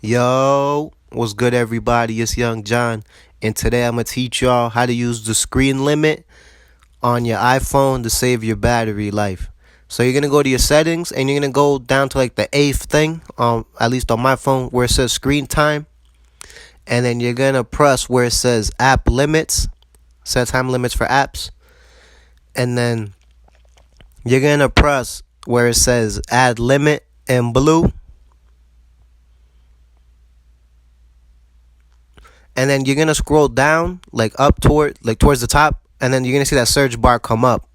Yo, what's good, everybody? It's Young Jon, and today I'm gonna teach y'all how to use the screen limit on your iPhone to save your battery life. So you're gonna go to your settings, and you're gonna go down to like the eighth thing, at least on my phone, where it says screen time, and then you're gonna press where it says app limits, set time limits for apps, and then you're gonna press where it says add limit in blue. And then you're gonna scroll down, like up towards the top, and then you're gonna see that search bar come up,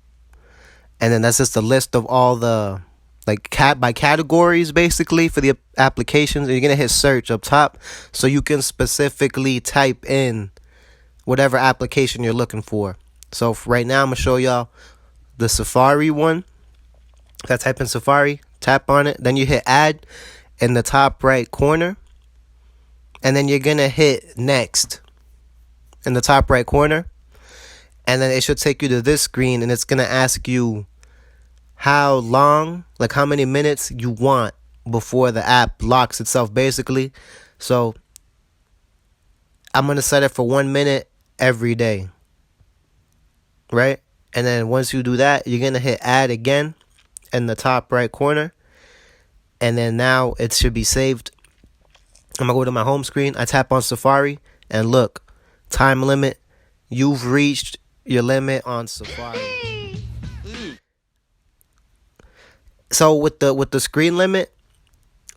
and then that's just a list of all the by categories basically for the applications. And you're gonna hit search up top, so you can specifically type in whatever application you're looking for. So right now I'm gonna show y'all the Safari one. So I type in Safari, tap on it, then you hit add in the top right corner. And then you're going to hit next in the top right corner. And then it should take you to this screen. And it's going to ask you how long, like how many minutes you want before the app locks itself, basically. So I'm going to set it for 1 minute every day. Right? And then once you do that, you're going to hit add again in the top right corner. And then now it should be saved. I'm going to go to my home screen. I tap on Safari and look, time limit. You've reached your limit on Safari. So with the screen limit,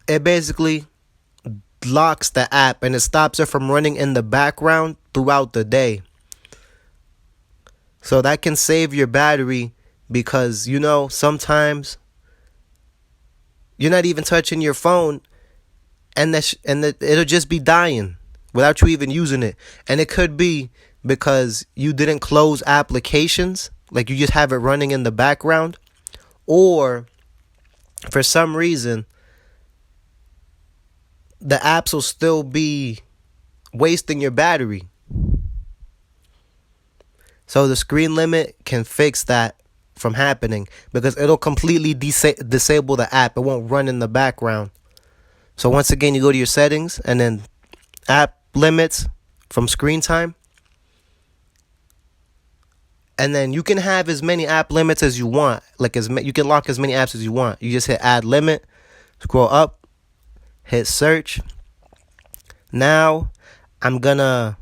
it basically locks the app and it stops it from running in the background throughout the day. So that can save your battery because, sometimes you're not even touching your phone. And it'll just be dying without you even using it. And it could be because you didn't close applications, like you just have it running in the background, or for some reason the apps will still be wasting your battery. So the screen limit can fix that from happening because it'll completely disable the app. It won't run in the background. So once again, you go to your settings and then app limits from screen time. And then you can have as many app limits as you want. You can lock as many apps as you want. You just hit add limit, scroll up, hit search. Now I'm going to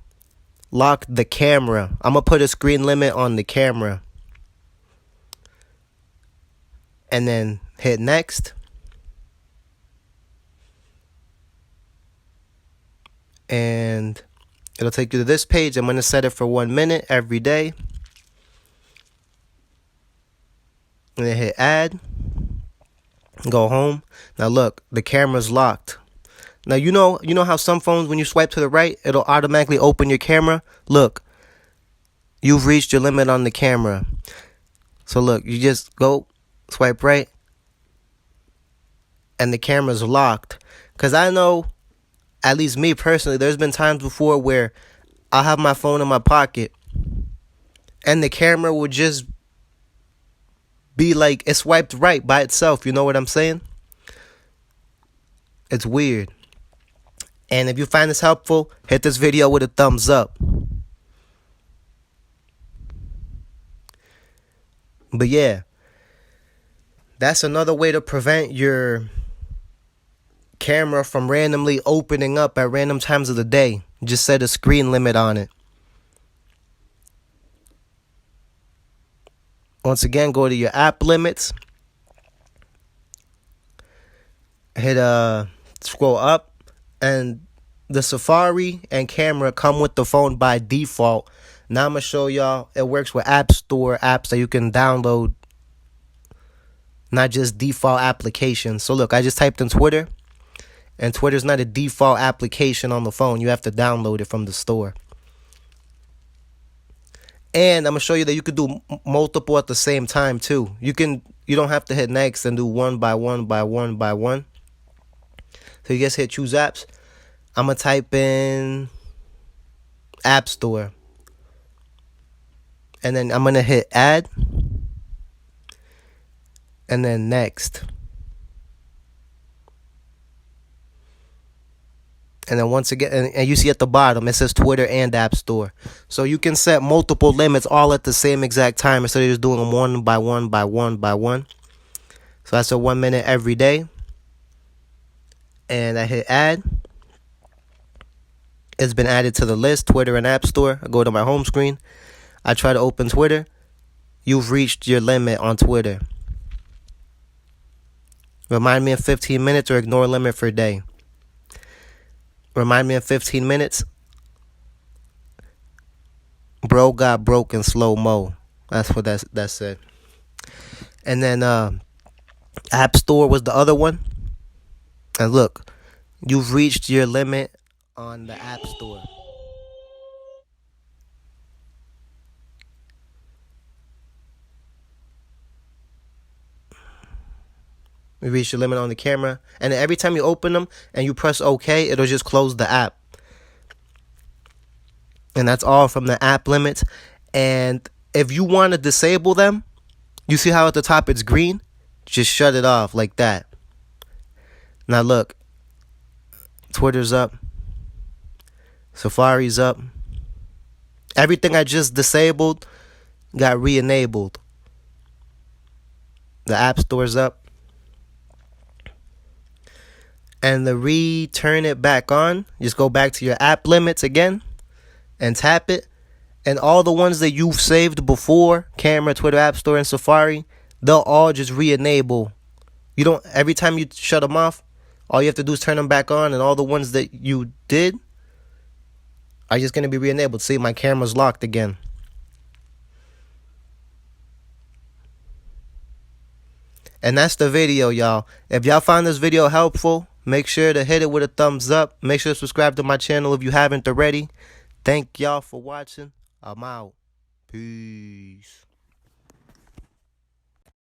lock the camera. I'm going to put a screen limit on the camera. And then hit next. And it'll take you to this page. I'm going to set it for 1 minute every day. And then hit add. Go home. Now look, the camera's locked. Now you know how some phones, when you swipe to the right, it'll automatically open your camera? Look, you've reached your limit on the camera. So look, you just go swipe right. And the camera's locked. Because I know, at least me personally, there's been times before where I'll have my phone in my pocket and the camera will just be like it swiped right by itself. You know what I'm saying? It's weird. And if you find this helpful, hit this video with a thumbs up. But yeah, that's another way to prevent your camera from randomly opening up at random times of the day. Just set a screen limit on it. Once again, go to your app limits. Hit scroll up, and the Safari and camera come with the phone by default. Now I'm gonna show y'all it works with App Store apps that you can download, not just default applications. So look, I just typed in Twitter. And Twitter's not a default application on the phone. You have to download it from the store. And I'm going to show you that you could do multiple at the same time too. You don't have to hit next and do one by one by one by one. So you just hit choose apps. I'm going to type in App Store. And then I'm going to hit add. And then next. And then once again, and you see at the bottom, it says Twitter and App Store. So you can set multiple limits all at the same exact time instead of just doing them one by one by one by one. So that's a 1 minute every day. And I hit add. It's been added to the list, Twitter and App Store. I go to my home screen. I try to open Twitter. You've reached your limit on Twitter. Remind me in 15 minutes or ignore limit for day. Remind me in 15 minutes. Bro got broke in slow mo. That's what that said. And then App Store was the other one. And look, you've reached your limit on the App Store. You reach your limit on the camera. And then every time you open them and you press OK, it'll just close the app. And that's all from the app limits. And if you want to disable them, you see how at the top it's green? Just shut it off like that. Now look, Twitter's up. Safari's up. Everything I just disabled got re-enabled. The App Store's up. And to return it back on, just go back to your app limits again and tap it. And all the ones that you've saved before, camera, Twitter, App Store, and Safari, they'll all just re-enable. You don't, every time you shut them off, all you have to do is turn them back on, and all the ones that you did are just going to be re-enabled. See, my camera's locked again. And that's the video, y'all. If y'all found this video helpful, make sure to hit it with a thumbs up. Make sure to subscribe to my channel if you haven't already. Thank y'all for watching. I'm out. Peace.